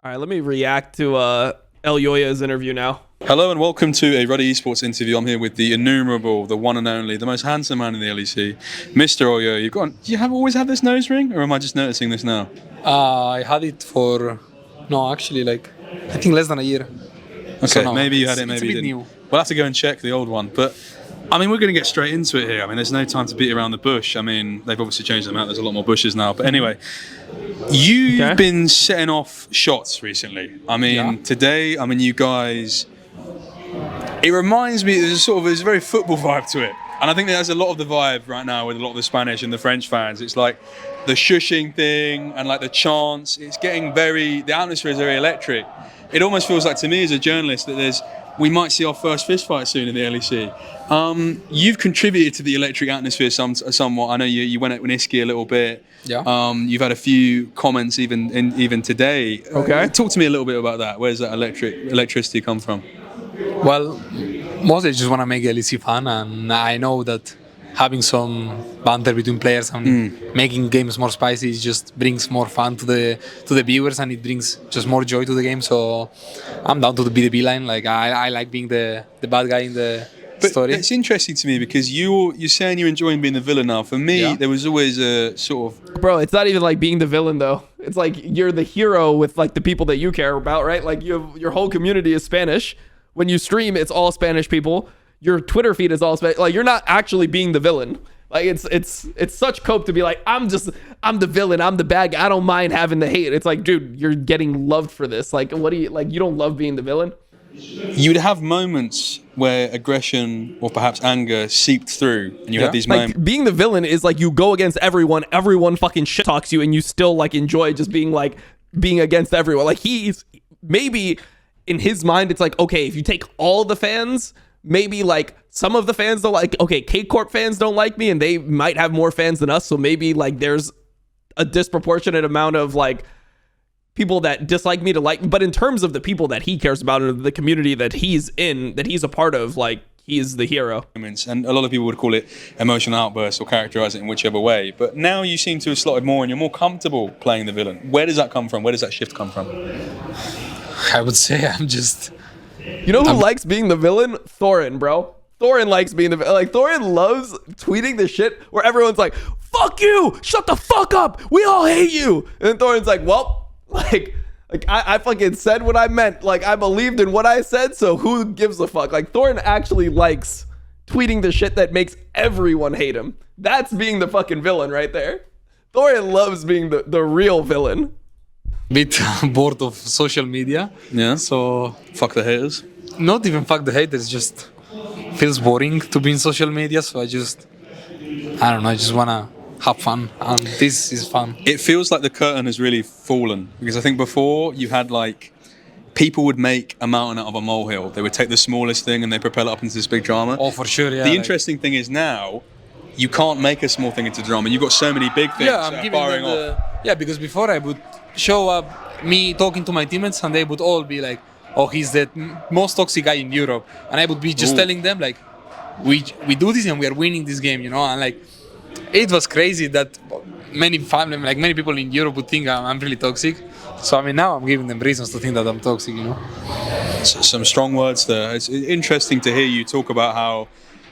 All right, let me react to Elyoya's interview now. Hello and welcome to a Ruddy Esports interview. I'm here with the innumerable, the one and only, the most handsome man in the LEC, Mr. Elyoya. Do you always have this nose ring, or am I just noticing this now? I had it for, I think less than a year. Okay, so no, maybe you had it, maybe it's a you bit didn't. new. We'll have to go and check the old one. But, I mean, we're going to get straight into it here. I mean, there's no time to beat around the bush. I mean, they've obviously changed them out. There's a lot more bushes now. But anyway, you've been setting off shots recently. I mean, today, you guys... It reminds me, there's a very football vibe to it. And I think there's a lot of the vibe right now with a lot of the Spanish and the French fans. It's like the shushing thing and like the chants. It's getting the atmosphere is very electric. It almost feels like to me as a journalist that we might see our first fist fight soon in the LEC. You've contributed to the electric atmosphere somewhat. I know you went at Nisqy a little bit. Yeah. You've had a few comments even today. Okay. Talk to me a little bit about that. Where's that electricity come from? Well, mostly I just want to make LEC fun, and I know that having some banter between players and making games more spicy just brings more fun to the viewers, and it brings just more joy to the game. So I'm down to be the B-line. Like I like being the bad guy in the story. It's interesting to me because you're saying you're enjoying being the villain now. For me, there was always a sort of... Bro, it's not even like being the villain, though. It's like you're the hero with like the people that you care about, right? Like your whole community is Spanish. When you stream, it's all Spanish people. Your Twitter feed is all Spanish. Like, you're not actually being the villain. Like, it's such cope to be like, I'm the villain. I'm the bad guy. I don't mind having the hate. It's like, dude, you're getting loved for this. Like, you don't love being the villain? You'd have moments where aggression or perhaps anger seeped through, and you had these moments. Like, being the villain is like you go against everyone fucking shit talks you, and you still like enjoy just being against everyone. Like, he's maybe in his mind, it's like, okay, if you take all the fans, maybe like some of the fans don't like, okay, K-Corp fans don't like me, and they might have more fans than us, so maybe like there's a disproportionate amount of like people that dislike me to like me. But in terms of the people that he cares about and the community that he's a part of, like, he's the hero. And a lot of people would call it emotional outbursts or characterize it in whichever way. But now you seem to have slotted more and you're more comfortable playing the villain. Where does that come from? Where does that shift come from? I would say I'm just... You know who likes being the villain? Thorin, bro. Thorin likes being the villain. Like, Thorin loves tweeting the shit where everyone's like, fuck you! Shut the fuck up! We all hate you! And then Thorin's like, well, I fucking said what I meant. Like, I believed in what I said, so who gives a fuck? Like, Thorin actually likes tweeting the shit that makes everyone hate him. That's being the fucking villain right there. Thorin loves being the real villain. Bit bored of social media. Yeah. So fuck the haters. Not even fuck the haters, just feels boring to be in social media. So I just wanna have fun, and this is fun. It feels like the curtain has really fallen, because I think before you had like people would make a mountain out of a molehill. They would take the smallest thing and they propel it up into this big drama. Oh, for sure. Yeah. The interesting thing is now you can't make a small thing into drama. You've got so many big things firing off. Yeah, because before I would show up me talking to my teammates and they would all be like, oh, he's the most toxic guy in Europe. And I would be just telling them like, we do this and we are winning this game, you know? And like, it was crazy that many people in Europe would think I'm really toxic. So I mean, now I'm giving them reasons to think that I'm toxic, you know? Some strong words there. It's interesting to hear you talk about how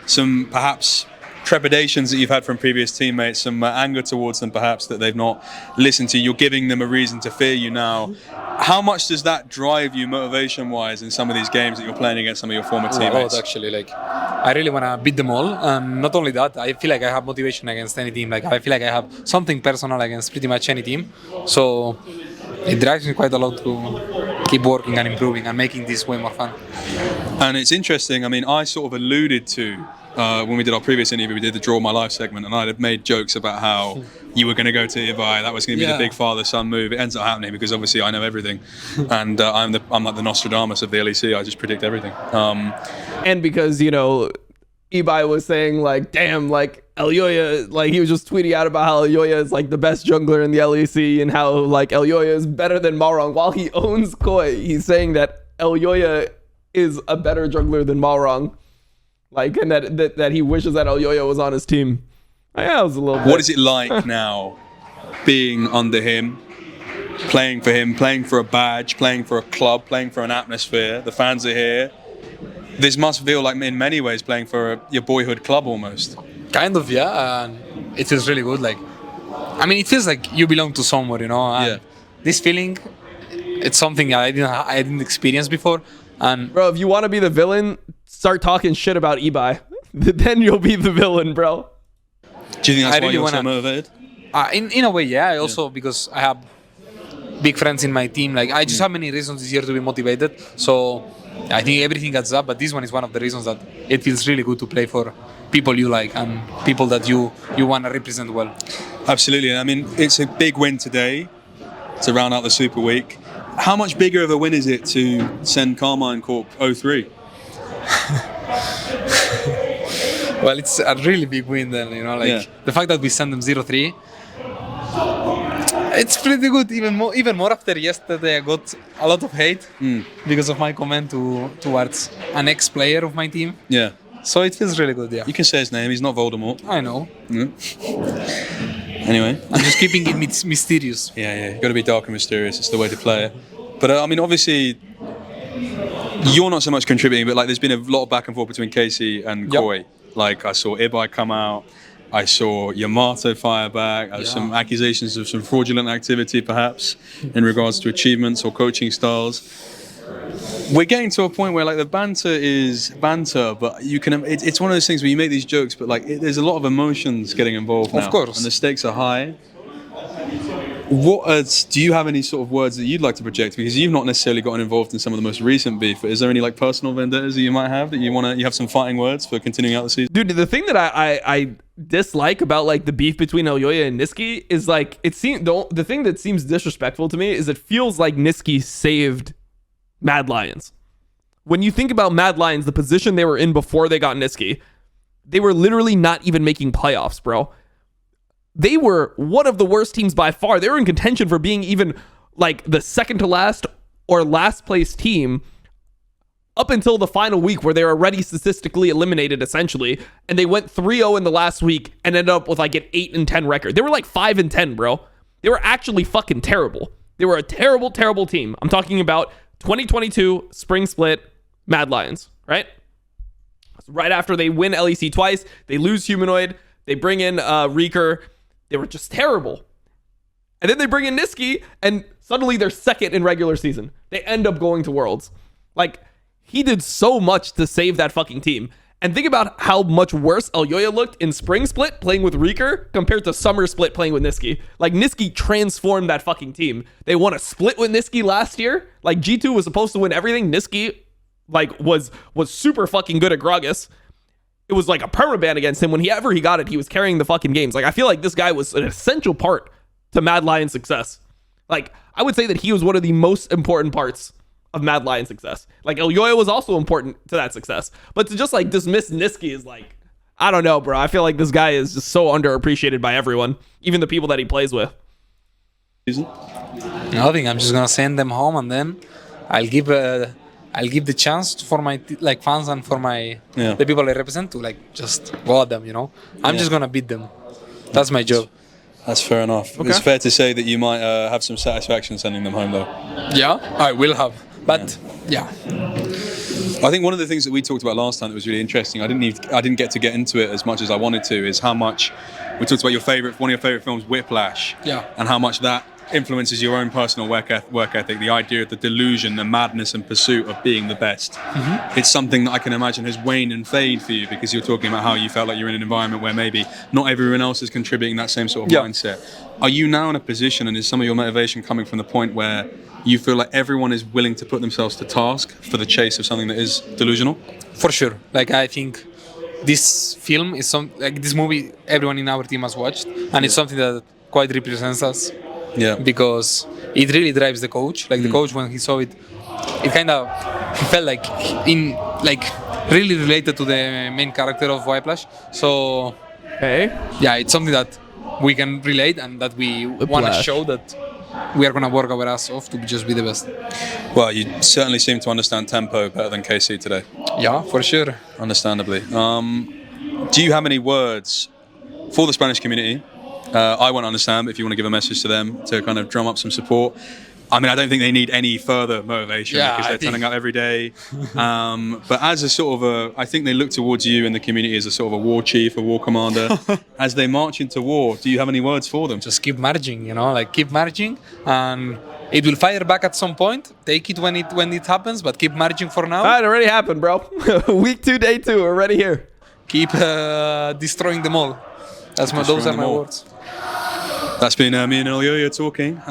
some perhaps trepidations that you've had from previous teammates, some anger towards them perhaps that they've not listened to. You're giving them a reason to fear you now. How much does that drive you motivation-wise in some of these games that you're playing against some of your former teammates? A lot, actually. Like, I really want to beat them all. And not only that, I feel like I have motivation against any team. Like, I feel like I have something personal against pretty much any team. So it drives me quite a lot to keep working and improving and making this way more fun. And it's interesting, I mean, I sort of alluded to when we did our previous interview, we did the Draw My Life segment, and I'd have made jokes about how you were going to go to Iwdominate, that was going to be the big father-son move. It ends up happening because obviously I know everything, and I'm like the Nostradamus of the LEC. I just predict everything. And because, you know, Ibai was saying like, damn, like Elyoya, like he was just tweeting out about how Elyoya is like the best jungler in the LEC and how like Elyoya is better than Malrang. While he owns Koi, he's saying that Elyoya is a better jungler than Malrang. Like, and that he wishes that Elyoya was on his team. Yeah, it was a little bit. What is it like now being under him? playing for him, playing for a badge, playing for a club, playing for an atmosphere. The fans are here. This must feel like, in many ways, playing for your boyhood club almost. Kind of, yeah. And it feels really good. Like, I mean, it feels like you belong to somewhere, you know. And this feeling, it's something I didn't experience before. And bro, if you want to be the villain, start talking shit about eBay. Then you'll be the villain, bro. Do you think that's why you're so motivated? In a way, yeah. I also, because I have big friends in my team. Like, I just have many reasons this year to be motivated. So I think everything adds up. But this one is one of the reasons that it feels really good to play for people you like and people that you want to represent well. Absolutely. I mean, it's a big win today to round out the Super Week. How much bigger of a win is it to send Carmine Corp 0-3? Well, it's a really big win then, you know, like the fact that we sent them 0-3. It's pretty good. Even more after yesterday, I got a lot of hate because of my comment towards an ex-player of my team. Yeah. So it feels really good, yeah. You can say his name. He's not Voldemort. I know. Anyway. I'm just keeping it mysterious. Yeah. You've got to be dark and mysterious. It's the way to play it. But I mean, obviously, you're not so much contributing, but like there's been a lot of back and forth between Casey and Koi. Like I saw Ibai come out. I saw Yamato fire back. Some accusations of some fraudulent activity, perhaps, in regards to achievements or coaching styles. We're getting to a point where like the banter is banter, but you can. It's one of those things where you make these jokes, but like there's a lot of emotions getting involved now. Of course, and the stakes are high. Do you have any sort of words that you'd like to project? Because you've not necessarily gotten involved in some of the most recent beef. Is there any like personal vendettas that you might have that you have some fighting words for continuing out the season? Dude, the thing that I dislike about like the beef between Elyoya and Nisqy is like the thing that seems disrespectful to me is it feels like Nisqy saved Mad Lions. When you think about Mad Lions, the position they were in before they got Nisqy, they were literally not even making playoffs, bro. They were one of the worst teams by far. They were in contention for being even like the second to last or last place team up until the final week where they were already statistically eliminated essentially. And they went 3-0 in the last week and ended up with like an 8-10 record. They were like 5-10, bro. They were actually fucking terrible. They were a terrible, terrible team. I'm talking about 2022 spring split Mad Lions, right? Right after they win LEC twice, they lose Humanoid, they bring in Reeker. They were just terrible. And then they bring in Nisqy, and suddenly they're second in regular season. They end up going to Worlds. Like, he did so much to save that fucking team. And think about how much worse Elyoya looked in spring split playing with Reeker compared to summer split playing with Nisqy. Like, Nisqy transformed that fucking team. They won a split with Nisqy last year. Like, G2 was supposed to win everything. Nisqy, like, was super fucking good at Gragas. It was like a permaban against him. Whenever he got it, he was carrying the fucking games. Like, I feel like this guy was an essential part to Mad Lion's success. Like, I would say that he was one of the most important parts of Mad Lion's success. Like, Elyoya was also important to that success. But to just, like, dismiss Nisqy is like, I don't know, bro. I feel like this guy is just so underappreciated by everyone, even the people that he plays with. Nothing. I'm just going to send them home, and then I'll give the chance for my fans and for the people I represent to like just go at them, you know. I'm just gonna beat them. That's my job. That's fair enough. Okay. It's fair to say that you might have some satisfaction sending them home, though. Yeah, I will have. But yeah. I think one of the things that we talked about last time that was really interesting, I didn't get into it as much as I wanted to, is how much we talked about one of your favorite films, Whiplash. Yeah. And how much that influences your own personal work ethic, the idea of the delusion, the madness and pursuit of being the best. Mm-hmm. It's something that I can imagine has waned and faded for you because you're talking about how you felt like you're in an environment where maybe not everyone else is contributing that same sort of mindset. Are you now in a position, and is some of your motivation coming from the point where you feel like everyone is willing to put themselves to task for the chase of something that is delusional? For sure. Like, I think this film is this movie everyone in our team has watched, and it's something that quite represents us. Yeah, because it really drives the coach. Like the coach, when he saw it, he felt like really related to the main character of Whiplash. So, yeah, it's something that we can relate and that we want to show that we are gonna work our ass off to just be the best. Well, you certainly seem to understand tempo better than KC today. Yeah, for sure. Understandably. Do you have any words for the Spanish community? I won't understand, but if you want to give a message to them to kind of drum up some support. I mean, I don't think they need any further motivation because they're turning up every day. But as a sort of I think they look towards you in the community as a sort of a war chief, a war commander. As they march into war, do you have any words for them? Just keep marching, like keep marching, and it will fire back at some point. Take it when it happens, but keep marching for now. It already happened, bro. Week 2, day 2, we're already here. Keep destroying them all. Those are my words. That's been me and Elyoya talking.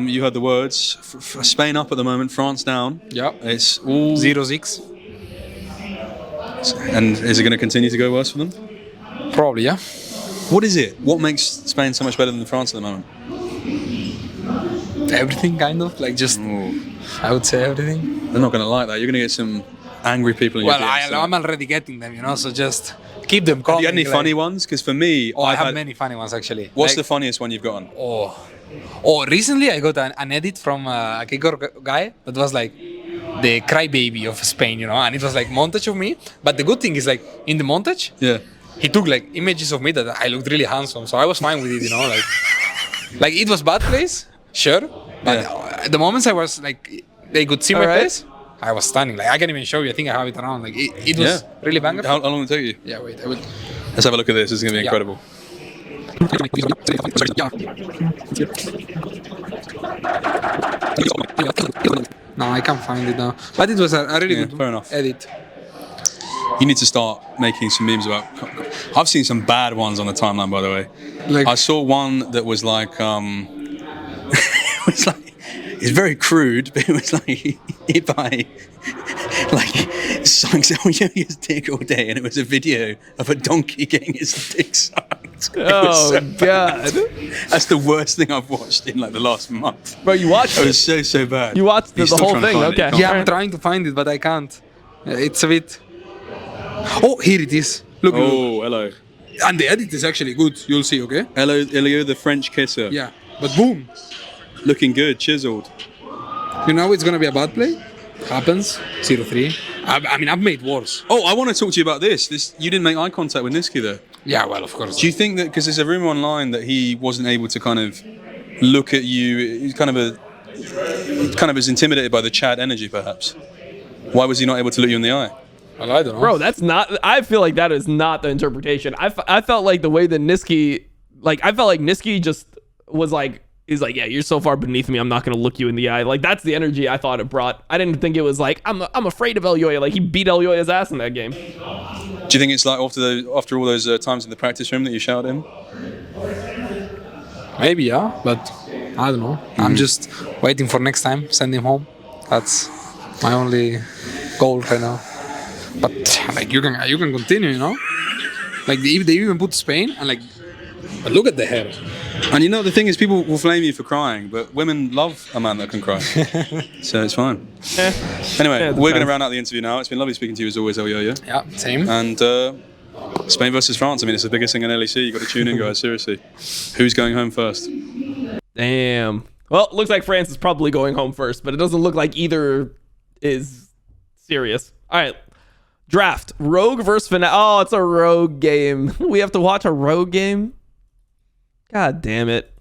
You heard the words. Spain up at the moment, France down. Yeah. It's all 0-6. And is it going to continue to go worse for them? Probably, yeah. What is it? What makes Spain so much better than France at the moment? Everything, kind of. Like, just, I would say everything. They're not going to like that. You're going to get some angry people in your DMs. Well, I'm already getting them, so just keep them calm. Have you had any funny ones? Because for me, I have many funny ones, actually. What's the funniest one you've gotten? Recently I got an edit from a Kegor guy that was like the crybaby of Spain, and it was like montage of me. But the good thing is, like, in the montage, he took like images of me that I looked really handsome, so I was fine with it, like it was bad place, sure, but the moments I was like, they could see my face. I was stunning. Like, I can't even show you. I think I have it around. Like, it was really banger. How long did it take you? Yeah, wait. I will. Let's have a look at this. This is going to be incredible. No, I can't find it now. But it was a really good fair enough. edit. You need to start making some memes about... I've seen some bad ones on the timeline, by the way. Like, I saw one that was like... it was like... It's very crude, but it was like... If I... Like, sucks Elyoya's dick all day, and it was a video of a donkey getting his dick sucked. Oh, God. That's the worst thing I've watched in, like, the last month. Bro, you watched it? It was so bad. You watched the whole thing, okay. It. Yeah, I'm trying to find it, but I can't. It's a bit... Oh, here it is. Look. Hello. And the edit is actually good. You'll see, okay? Hello, Elyoya, the French kisser. Yeah. But boom. Looking good, chiseled. You know it's going to be a bad play? Happens. 0-3. I mean, I've made worse. Oh, I want to talk to you about this. You didn't make eye contact with Nisqy there. Yeah, well, of course. Do you think that, because there's a rumor online that he wasn't able to kind of look at you, he's kind of was intimidated by the Chad energy, perhaps? Why was he not able to look you in the eye? Well, I don't know. Bro, that's not... I feel like that is not the interpretation. I felt like the way that Nisqy... Like, I felt like Nisqy just was like... He's like, yeah, you're so far beneath me, I'm not going to look you in the eye. Like, that's the energy I thought it brought. I didn't think it was like, I'm afraid of Elyoya. Like, he beat Elyoya's ass in that game. Do you think it's like after all those times in the practice room that you shouted him? Maybe, yeah, but I don't know. I'm just waiting for next time, send him home. That's my only goal right now. But, like, you can continue, Like, they even put Spain, and, like, but look at the hair. And the thing is, people will flame you for crying, but women love a man that can cry. So it's fine. Anyway, we're going to round out the interview now. It's been lovely speaking to you as always, Elyoya. Yeah, same. And Spain versus France. I mean, it's the biggest thing in LEC. You've got to tune in, guys. Seriously. Who's going home first? Damn. Well, it looks like France is probably going home first, but it doesn't look like either is serious. All right. Draft. Rogue versus Fnatic. Oh, it's a Rogue game. We have to watch a Rogue game? God damn it.